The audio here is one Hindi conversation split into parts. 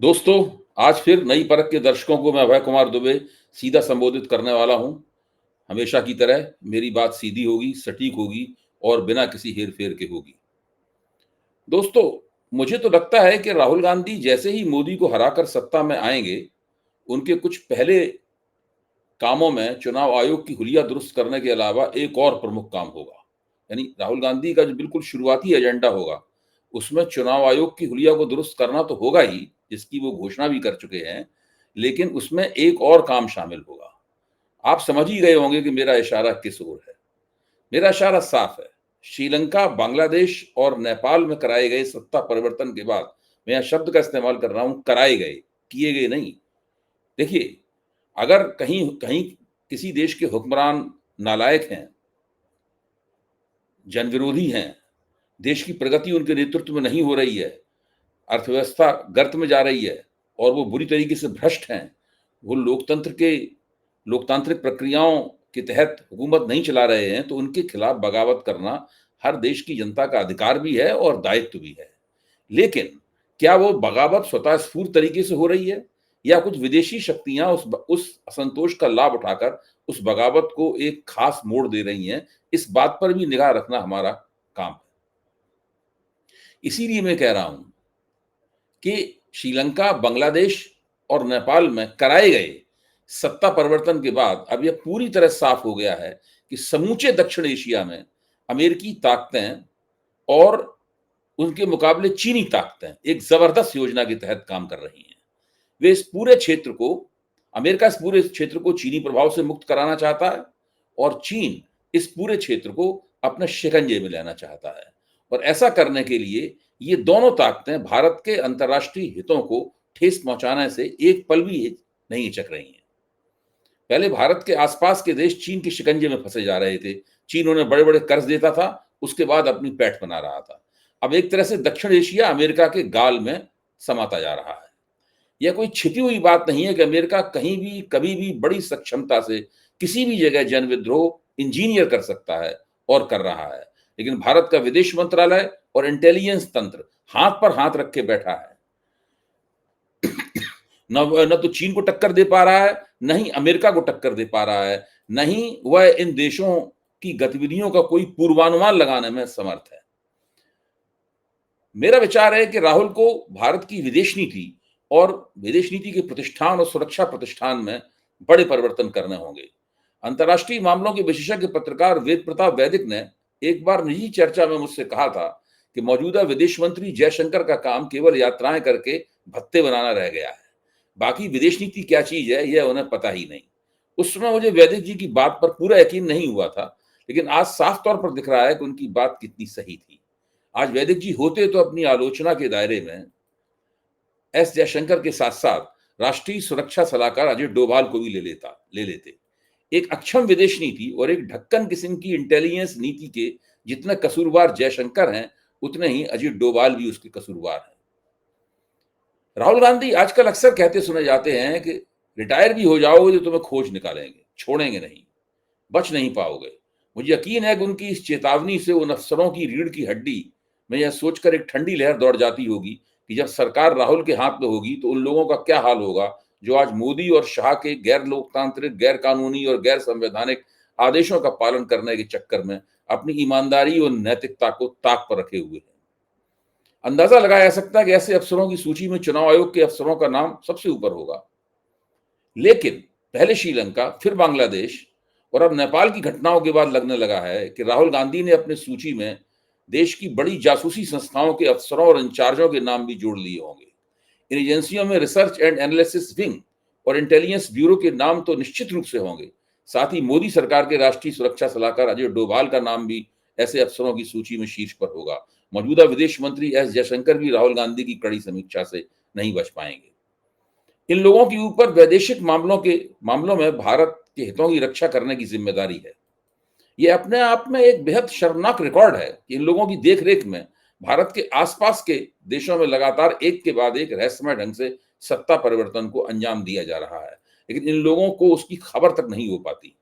दोस्तों, आज फिर नई परख के दर्शकों को मैं अभय कुमार दुबे सीधा संबोधित करने वाला हूं। हमेशा की तरह मेरी बात सीधी होगी, सटीक होगी और बिना किसी हेर-फेर के होगी। दोस्तों, मुझे तो लगता है कि राहुल गांधी जैसे ही मोदी को हराकर सत्ता में आएंगे, उनके कुछ पहले कामों में चुनाव आयोग की हुलिया दुरुस्त करने के अलावा एक और प्रमुख काम होगा। यानी राहुल गांधी का जो बिल्कुल शुरुआती एजेंडा होगा, उसमें चुनाव आयोग की हुलिया को दुरुस्त करना तो होगा ही, जिसकी वो घोषणा भी कर चुके हैं, लेकिन उसमें एक और काम शामिल होगा। आप समझ ही गए होंगे कि मेरा इशारा किस ओर है। मेरा इशारा साफ है। श्रीलंका, बांग्लादेश और नेपाल में कराए गए सत्ता परिवर्तन के बाद, मैं यहाँ शब्द का इस्तेमाल कर रहा हूँ, कराए गए, किए गए नहीं। देखिए, अगर कहीं कहीं किसी देश के हुक्मरान नालायक हैं, जनविरोधी हैं, देश की प्रगति उनके नेतृत्व में नहीं हो रही है, अर्थव्यवस्था गर्त में जा रही है और वो बुरी तरीके से भ्रष्ट हैं, वो लोकतांत्रिक प्रक्रियाओं के तहत हुकूमत नहीं चला रहे हैं, तो उनके खिलाफ बगावत करना हर देश की जनता का अधिकार भी है और दायित्व भी है। लेकिन क्या वो बगावत स्वतः स्फूर्त तरीके से हो रही है, या कुछ विदेशी शक्तियां उस असंतोष का लाभ उठाकर उस बगावत को एक खास मोड़ दे रही हैं? इस बात पर भी निगाह रखना हमारा काम है। इसीलिए मैं कह रहा हूं कि श्रीलंका, बांग्लादेश और नेपाल में कराए गए सत्ता परिवर्तन के बाद अब यह पूरी तरह साफ हो गया है कि समूचे दक्षिण एशिया में अमेरिकी ताकतें और उनके मुकाबले चीनी ताकतें एक जबरदस्त योजना के तहत काम कर रही हैं। वे इस पूरे क्षेत्र को अमेरिका इस पूरे क्षेत्र को चीनी प्रभाव से मुक्त कराना चाहता है और चीन इस पूरे क्षेत्र को अपने शिकंजे में लेना चाहता है। और ऐसा करने के लिए ये दोनों ताकतें भारत के अंतर्राष्ट्रीय हितों को ठेस पहुंचाने से एक पल भी नहीं हिचक रही हैं। पहले भारत के आसपास के देश चीन के शिकंजे में फंसे जा रहे थे। चीन उन्हें बड़े-बड़े कर्ज देता था, उसके बाद अपनी पैठ बना रहा था। अब एक तरह से दक्षिण एशिया अमेरिका के गाल में समाता जा रहा है। यह कोई छिपी हुई बात नहीं है कि अमेरिका कहीं भी, कभी भी बड़ी सक्षमता से किसी भी जगह जन विद्रोह इंजीनियर कर सकता है और कर रहा है। लेकिन भारत का विदेश मंत्रालय और इंटेलिजेंस तंत्र हाथ पर हाथ रख के बैठा है। न तो चीन को टक्कर दे पा रहा है, न ही अमेरिका को टक्कर दे पा रहा है, न ही वह इन देशों की गतिविधियों का कोई पूर्वानुमान लगाने में समर्थ है। मेरा विचार है कि राहुल को भारत की विदेश नीति और विदेश नीति के प्रतिष्ठान और सुरक्षा प्रतिष्ठान में बड़े परिवर्तन करने होंगे। अंतर्राष्ट्रीय मामलों के विशेषज्ञ पत्रकार वेद प्रताप वैदिक ने एक बार निजी चर्चा में मुझसे कहा था कि मौजूदा विदेश मंत्री जयशंकर का काम केवल यात्राएं करके भत्ते बनाना रह गया है। बाकी विदेश नीति क्या चीज है, यह उन्हें पता ही नहीं। उस समय मुझे वैदिक जी की बात पर पूरा यकीन नहीं हुआ था, लेकिन आज साफ तौर पर दिख रहा है कि उनकी बात कितनी सही थी। आज वैदिक जी होते तो अपनी आलोचना के दायरे में एस जयशंकर के साथ साथ राष्ट्रीय सुरक्षा सलाहकार अजय डोभाल को भी ले लेते। एक अक्षम विदेश नीति और एक ढक्कन किस्म की इंटेलिजेंस नीति के जितने कसूरवार जयशंकर हैं, उतने ही अजय डोभाल भी उसके कसूरवार हैं। राहुल गांधी आजकल अक्सर कहते सुने जाते हैं कि रिटायर भी हो जाओगे तो तुम्हें खोज निकालेंगे, छोड़ेंगे नहीं, बच नहीं पाओगे। मुझे यकीन है कि उनकी इस चेतावनी से उन अफसरों की रीढ़ की हड्डी में यह सोचकर एक ठंडी लहर दौड़ जाती होगी कि जब सरकार राहुल के हाथ में होगी तो उन लोगों का क्या हाल होगा जो आज मोदी और शाह के गैर लोकतांत्रिक, गैर कानूनी और गैर संवैधानिक आदेशों का पालन करने के चक्कर में अपनी ईमानदारी और नैतिकता को ताक पर रखे हुए हैं। अंदाजा लगाया जा सकता है कि ऐसे अफसरों की सूची में चुनाव आयोग के अफसरों का नाम सबसे ऊपर होगा। लेकिन पहले श्रीलंका, फिर बांग्लादेश और अब नेपाल की घटनाओं के बाद लगने लगा है कि राहुल गांधी ने अपनी सूची में देश की बड़ी जासूसी संस्थाओं के अफसरों और इंचार्जों के नाम भी जोड़ लिए होंगे। इन एजेंसियों में रिसर्च एंड एनालिसिस विंग और इंटेलिजेंस ब्यूरो के नाम तो निश्चित रूप से होंगे। साथ ही मोदी सरकार के राष्ट्रीय सुरक्षा सलाहकार अजय डोभाल का नाम भी ऐसे अफसरों की सूची में शीर्ष पर होगा। मौजूदा विदेश मंत्री एस जयशंकर भी राहुल गांधी की कड़ी समीक्षा से नहीं बच पाएंगे। इन लोगों के ऊपर वैदेशिक मामलों में भारत के हितों की रक्षा करने की जिम्मेदारी है। यह अपने आप में एक बेहद शर्मनाक रिकॉर्ड है कि इन लोगों की देखरेख में भारत के आसपास के देशों में लगातार एक के बाद एक रहस्यमय ढंग से सत्ता परिवर्तन को अंजाम दिया जा रहा है, लेकिन इन लोगों को उसकी खबर तक नहीं हो पाती।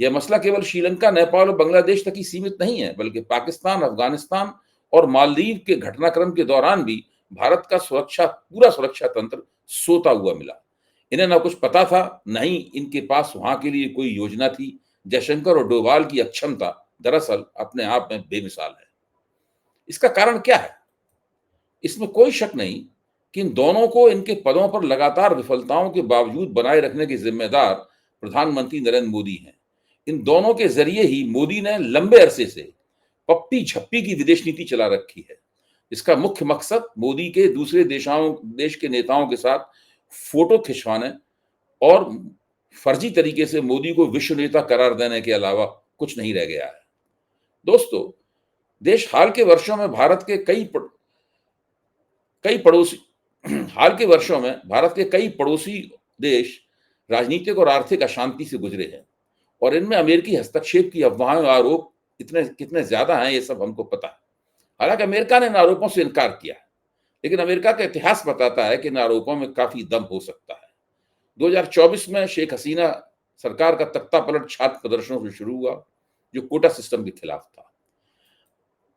यह मसला केवल श्रीलंका, नेपाल और बांग्लादेश तक ही सीमित नहीं है, बल्कि पाकिस्तान, अफगानिस्तान और मालदीव के घटनाक्रम के दौरान भी भारत का पूरा सुरक्षा तंत्र सोता हुआ मिला। इन्हें ना कुछ पता था, न ही इनके पास वहां के लिए कोई योजना थी। जयशंकर और डोभाल की अक्षमता दरअसल अपने आप में बेमिसाल है। इसका कारण क्या है? इसमें कोई शक नहीं कि इन दोनों को इनके पदों पर लगातार विफलताओं के बावजूद बनाए रखने के जिम्मेदार प्रधानमंत्री नरेंद्र मोदी हैं। इन दोनों के जरिए ही मोदी ने लंबे अरसे से पप्पी झप्पी की विदेश नीति चला रखी है। इसका मुख्य मकसद मोदी के दूसरे देश के नेताओं के साथ फोटो खिंचवाने और फर्जी तरीके से मोदी को विश्व नेता करार देने के अलावा कुछ नहीं रह गया है। दोस्तों, देश हाल के वर्षों में भारत के कई पड़ोसी देश राजनीतिक और आर्थिक अशांति से गुजरे हैं और इनमें अमेरिकी हस्तक्षेप की अफवाहें और आरोप कितने ज्यादा हैं, ये सब हमको पता है। हालांकि अमेरिका ने इन आरोपों से इनकार किया, लेकिन अमेरिका का इतिहास बताता है कि इन आरोपों में काफी दम हो सकता है। 2024 में शेख हसीना सरकार का तख्ता पलट छात्र प्रदर्शनों से शुरू हुआ, जो कोटा सिस्टम के खिलाफ था।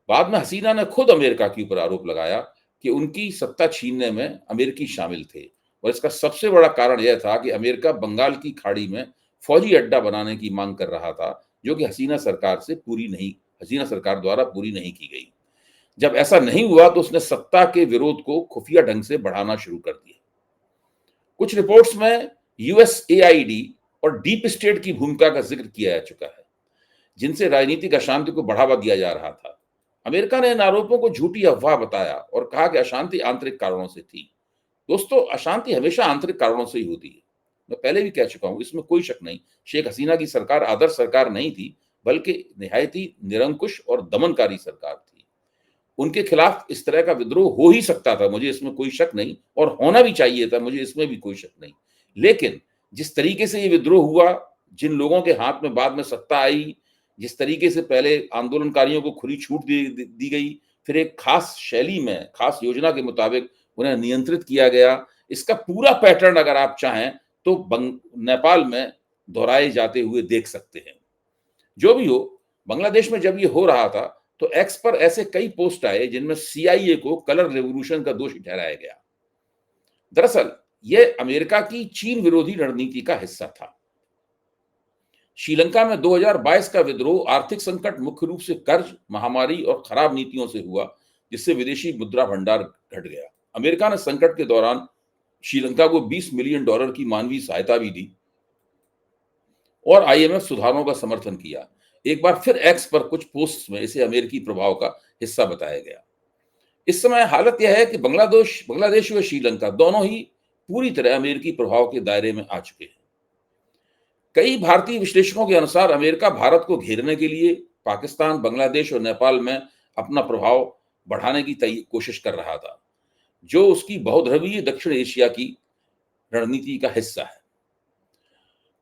बाद में हसीना ने खुद अमेरिका के ऊपर आरोप लगाया कि उनकी सत्ता छीनने में अमेरिकी शामिल थे, और इसका सबसे बड़ा कारण यह था कि अमेरिका बंगाल की खाड़ी में फौजी अड्डा बनाने की मांग कर रहा था, जो कि हसीना सरकार द्वारा पूरी नहीं की गई। जब ऐसा नहीं हुआ तो उसने सत्ता के विरोध को खुफिया ढंग से बढ़ाना शुरू कर दिया। कुछ रिपोर्ट्स में यूएसएआईडी और डीप स्टेट की भूमिका का जिक्र किया जा चुका है, जिनसे राजनीतिक अशांति को बढ़ावा दिया जा रहा था। अमेरिका ने इन आरोपों को झूठी अफवाह बताया और कहा कि अशांति आंतरिक कारणों से थी। दोस्तों, अशांति हमेशा आंतरिक कारणों से ही होती है। मैं पहले भी कह चुका हूं, इसमें कोई शक नहीं। शेख हसीना की सरकार आदर्श सरकार नहीं थी, बल्कि निहायत ही निरंकुश और दमनकारी सरकार थी। उनके खिलाफ इस तरह का विद्रोह हो ही सकता था, मुझे इसमें कोई शक नहीं, और होना भी चाहिए था, मुझे इसमें भी कोई शक नहीं। लेकिन जिस तरीके से ये विद्रोह हुआ, जिन लोगों के हाथ में बाद में सत्ता आई, जिस तरीके से पहले आंदोलनकारियों को खुली छूट दी गई, फिर एक खास शैली में, खास योजना के मुताबिक उन्हें नियंत्रित किया गया, इसका पूरा पैटर्न अगर आप चाहें तो नेपाल में दोहराए जाते हुए देख सकते हैं। जो भी हो, बांग्लादेश में जब ये हो रहा था तो एक्स पर ऐसे कई पोस्ट आए जिनमें सीआईए को कलर रेवोल्यूशन का दोषी ठहराया गया। दरअसल यह अमेरिका की चीन विरोधी रणनीति का हिस्सा था। श्रीलंका में 2022 का विद्रोह आर्थिक संकट मुख्य रूप से कर्ज, महामारी और खराब नीतियों से हुआ, जिससे विदेशी मुद्रा भंडार घट गया। अमेरिका ने संकट के दौरान श्रीलंका को $20 मिलियन की मानवीय सहायता भी दी और आईएमएफ सुधारों का समर्थन किया। एक बार फिर एक्स पर कुछ पोस्ट में इसे अमेरिकी प्रभाव का हिस्सा बताया गया। इस समय हालत यह है कि बांग्लादेश व श्रीलंका दोनों ही पूरी तरह अमेरिकी प्रभाव के दायरे में आ चुके हैं। कई भारतीय विश्लेषकों के अनुसार अमेरिका भारत को घेरने के लिए पाकिस्तान, बांग्लादेश और नेपाल में अपना प्रभाव बढ़ाने की कोशिश कर रहा था, जो उसकी बहुध्रुवीय दक्षिण एशिया की रणनीति का हिस्सा है।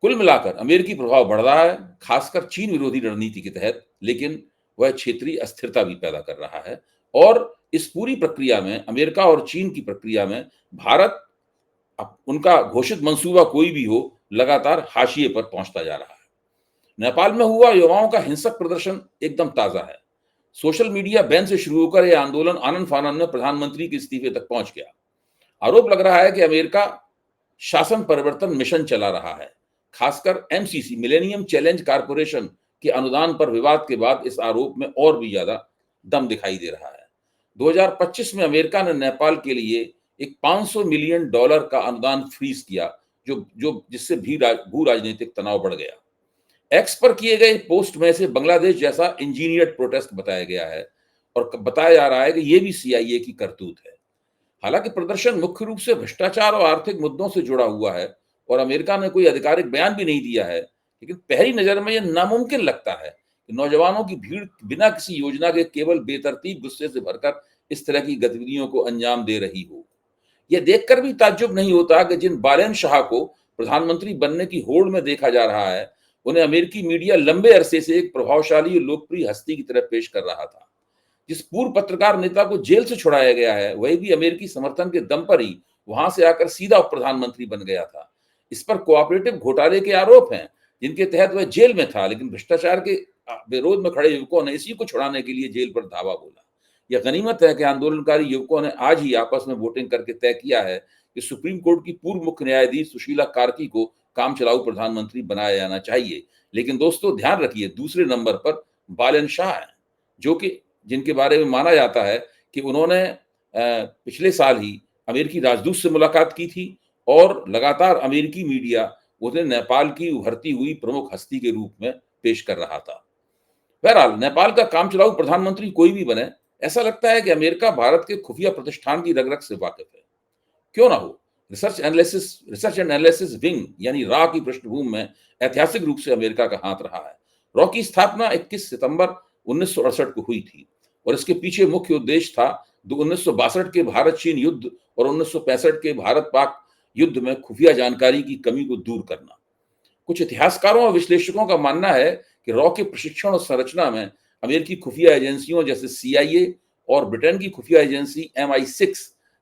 कुल मिलाकर अमेरिकी प्रभाव बढ़ रहा है, खासकर चीन विरोधी रणनीति के तहत, लेकिन वह क्षेत्रीय अस्थिरता भी पैदा कर रहा है। और इस पूरी प्रक्रिया में, अमेरिका और चीन की प्रक्रिया में, भारत उनका घोषित मंसूबा कोई भी हो, लगातार हाशिए पर पहुंचता जा रहा है। नेपाल में हुआ युवाओं का हिंसक प्रदर्शन एकदम ताजा है। सोशल मीडिया बैन से शुरू होकर यह आंदोलन आनन फानन में प्रधानमंत्री के इस्तीफे तक पहुंच गया। आरोप लग रहा है कि अमेरिका शासन परिवर्तन मिशन चला रहा है। खासकर एमसीसी, मिलेनियम चैलेंज कारपोरेशन के अनुदान पर विवाद के बाद इस आरोप में और भी ज्यादा दम दिखाई दे रहा है। 2025 में अमेरिका ने नेपाल के लिए एक $500 मिलियन का अनुदान फ्रीज किया, जिससे भू राजनीतिक तनाव बढ़ गया। एक्स पर किए गए पोस्ट में से बांग्लादेश जैसा इंजीनियर्ड प्रोटेस्ट बताया गया है और बताया जा रहा है कि यह भी सीआईए की करतूत है। हालांकि प्रदर्शन मुख्य रूप से भ्रष्टाचार और आर्थिक मुद्दों से जुड़ा हुआ है और अमेरिका ने कोई आधिकारिक बयान भी नहीं दिया है, लेकिन पहली नजर में यह नामुमकिन लगता है कि नौजवानों की भीड़ बिना किसी योजना के केवल बेतरतीब गुस्से से भरकर इस तरह की गतिविधियों को अंजाम दे रही हो। यह देखकर भी ताज्जुब नहीं होता कि जिन बालेन शाह को प्रधानमंत्री बनने की होड़ में देखा जा रहा है, उन्हें अमेरिकी मीडिया लंबे अरसे से एक प्रभावशाली और लोकप्रिय हस्ती की तरह पेश कर रहा था। जिस पूर्व पत्रकार नेता को जेल से छुड़ाया गया है, वही भी अमेरिकी समर्थन के दम पर ही वहां से आकर सीधा प्रधानमंत्री बन गया था। इस पर कोऑपरेटिव घोटाले के आरोप हैं, जिनके तहत वह जेल में था, लेकिन भ्रष्टाचार के विरोध में खड़े युवकों ने इसी को छुड़ाने के लिए जेल पर धावा बोला। यह गनीमत है कि आंदोलनकारी युवकों ने आज ही आपस में वोटिंग करके तय किया है कि सुप्रीम कोर्ट की पूर्व मुख्य न्यायाधीश सुशीला कार्की को काम चलाऊ प्रधानमंत्री बनाया जाना चाहिए। लेकिन दोस्तों ध्यान रखिए, दूसरे नंबर पर बालन शाह हैं, जो कि जिनके बारे में माना जाता है कि उन्होंने पिछले साल ही अमेरिकी राजदूत से मुलाकात की थी और लगातार अमेरिकी मीडिया उन्हें नेपाल की उभरती हुई प्रमुख हस्ती के रूप में पेश कर रहा था। बहरहाल नेपाल का काम चलाऊ प्रधानमंत्री कोई भी बने, ऐसा लगता है कि अमेरिका भारत के खुफिया प्रतिष्ठान की रग रग से वाकिफ है। क्यों ना हो, रिसर्च एंड एनालिसिस विंग यानी रॉ की पृष्ठभूमि में ऐतिहासिक रूप से अमेरिका का हाथ रहा है। रॉ की स्थापना 21 सितंबर 1968 को हुई थी और इसके पीछे मुख्य उद्देश्य था 1962 के भारत चीन युद्ध और 1965 के भारत पाक युद्ध में खुफिया जानकारी की कमी को दूर करना। कुछ इतिहासकारों और विश्लेषकों का मानना है कि रॉ के प्रशिक्षण और संरचना में अमेरिकी खुफिया एजेंसियों जैसे CIA और ब्रिटेन की खुफिया एजेंसी MI6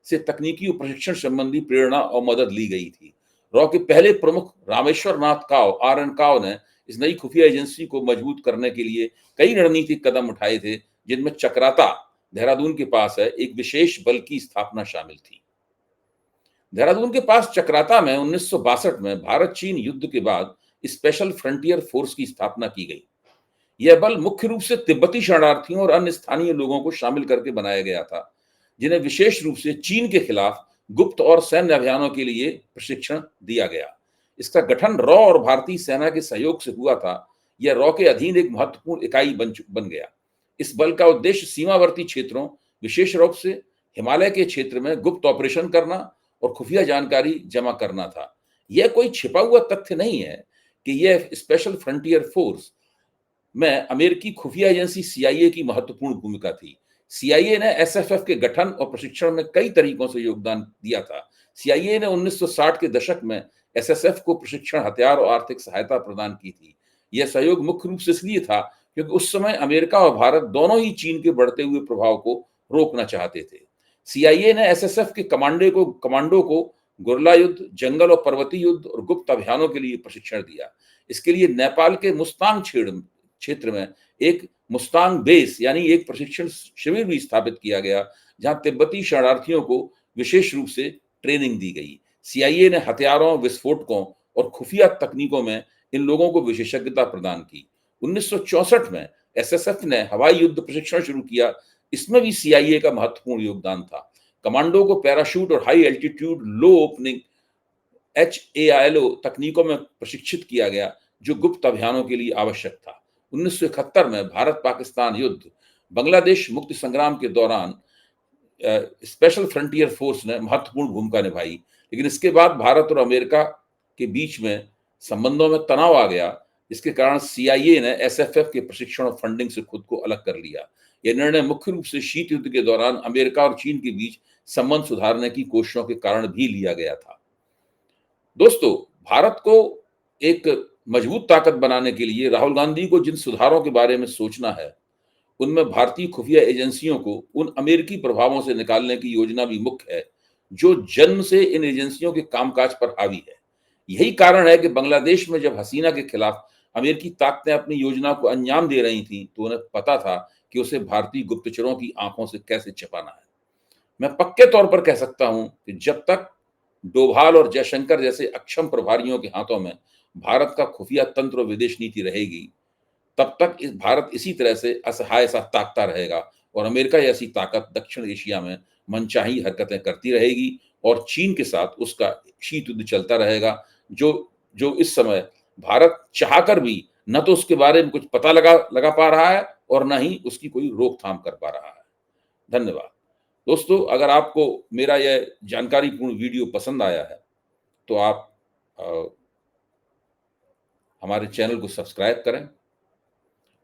से तकनीकी और प्रशिक्षण संबंधी प्रेरणा और मदद ली गई थी। रॉ के पहले प्रमुख रामेश्वर नाथ काव RN काव ने इस नई खुफिया एजेंसी को मजबूत करने के लिए कई रणनीतिक कदम उठाए थे, जिनमें चक्राता, देहरादून के पास है, एक विशेष बल की स्थापना शामिल थी। देहरादून के पास चक्राता में 1962 में भारत चीन युद्ध के बाद स्पेशल फ्रंटियर फोर्स की स्थापना की गई। यह बल मुख्य रूप से तिब्बती शरणार्थियों और अन्य स्थानीय लोगों को शामिल करके बनाया गया था, जिन्हें विशेष रूप से चीन के खिलाफ गुप्त और सैन्य अभियानों के लिए प्रशिक्षण दिया गया। इसका गठन रॉ और भारतीय सेना के सहयोग से हुआ था। यह रॉ के अधीन एक महत्वपूर्ण इकाई बन गया। इस बल का उद्देश्य सीमावर्ती क्षेत्रों, विशेष रूप से हिमालय के क्षेत्र में गुप्त ऑपरेशन करना और खुफिया जानकारी जमा करना था। यह कोई छिपा हुआ तथ्य नहीं है कि यह स्पेशल फ्रंटियर फोर्स में अमेरिकी खुफिया एजेंसी CIA की महत्वपूर्ण भूमिका थी। CIA ने SFF के गठन और प्रशिक्षण में कई तरीकों से योगदान दिया था। CIA ने 1960 के दशक में SSF को प्रशिक्षण, हथियार और आर्थिक सहायता प्रदान की थी। यह सहयोग मुख्य रूप से इसलिए था क्योंकि उस समय अमेरिका और भारत दोनों ही चीन के बढ़ते हुए प्रभाव को रोकना चाहते थे। CIA ने SSF के कमांडो को गुरिल्ला युद्ध, जंगल और पर्वतीय युद्ध और गुप्त अभियानों के लिए प्रशिक्षण दिया। इसके लिए नेपाल के मुस्तांग क्षेत्र में एक मुस्तांग बेस यानी एक प्रशिक्षण शिविर भी स्थापित किया गया, जहां तिब्बती शरणार्थियों को विशेष रूप से ट्रेनिंग दी गई। CIA ने हथियारों, विस्फोटकों और खुफिया तकनीकों में इन लोगों को विशेषज्ञता प्रदान की। 1964 में SSF ने हवाई युद्ध प्रशिक्षण शुरू किया। इसमें भी CIA का महत्वपूर्ण योगदान था। कमांडो को पैराशूट और हाई एल्टीट्यूड लो ओपनिंग HALO तकनीकों में प्रशिक्षित किया गया, जो गुप्त अभियानों के लिए आवश्यक था। 1971 में भारत पाकिस्तान युद्ध, बांग्लादेश मुक्ति संग्राम के दौरान स्पेशल फ्रंटियर फोर्स ने महत्वपूर्ण भूमिका निभाई, लेकिन इसके बाद भारत और अमेरिका के बीच में संबंधों में तनाव आ गया, जिसके कारण CIA ने SFF के प्रशिक्षण और फंडिंग से खुद को अलग कर लिया। यह निर्णय मुख्य रूप से शीत युद्ध के दौरान अमेरिका और चीन के बीच संबंध सुधारने की कोशिशों के कारण भी लिया गया था। दोस्तों, भारत को एक मजबूत ताकत बनाने के लिए राहुल गांधी को जिन सुधारों के बारे में सोचना है, उनमें भारतीय खुफिया एजेंसियों को उन अमेरिकी प्रभावों से निकालने की योजना भी मुख्य है, जो जन्म से इन एजेंसियों के कामकाज पर हावी है। यही कारण है कि बांग्लादेश में जब हसीना के खिलाफ अमेरिकी ताकतें अपनी योजना को अंजाम दे रही थीं, तो उन्हें पता था कि उसे भारतीय गुप्तचरों की आंखों से कैसे छिपाना है। मैं पक्के तौर पर कह सकता हूं कि जब तक डोभाल और जयशंकर जैसे अक्षम प्रभारियों के हाथों में भारत का खुफिया तंत्र और विदेश नीति रहेगी, तब तक भारत इसी तरह से असहाय सा ताकता रहेगा और अमेरिका जैसी ताकत दक्षिण एशिया में मनचाही हरकतें करती रहेगी और चीन के साथ उसका शीत युद्ध चलता रहेगा, जो इस समय भारत चाहकर भी न तो उसके बारे में कुछ पता लगा पा रहा है और न ही उसकी कोई रोकथाम कर पा रहा है। धन्यवाद दोस्तों। अगर आपको मेरा यह जानकारीपूर्ण वीडियो पसंद आया है तो आप हमारे चैनल को सब्सक्राइब करें,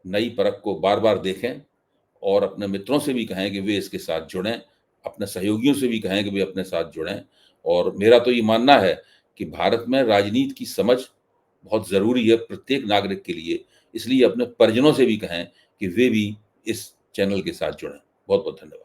नई परख को बार बार देखें और अपने मित्रों से भी कहें कि वे इसके साथ जुड़ें, अपने सहयोगियों से भी कहें कि वे अपने साथ जुड़ें। और मेरा तो ये मानना है कि भारत में राजनीति की समझ बहुत ज़रूरी है प्रत्येक नागरिक के लिए, इसलिए अपने परिजनों से भी कहें कि वे भी इस चैनल के साथ जुड़ें। बहुत बहुत धन्यवाद।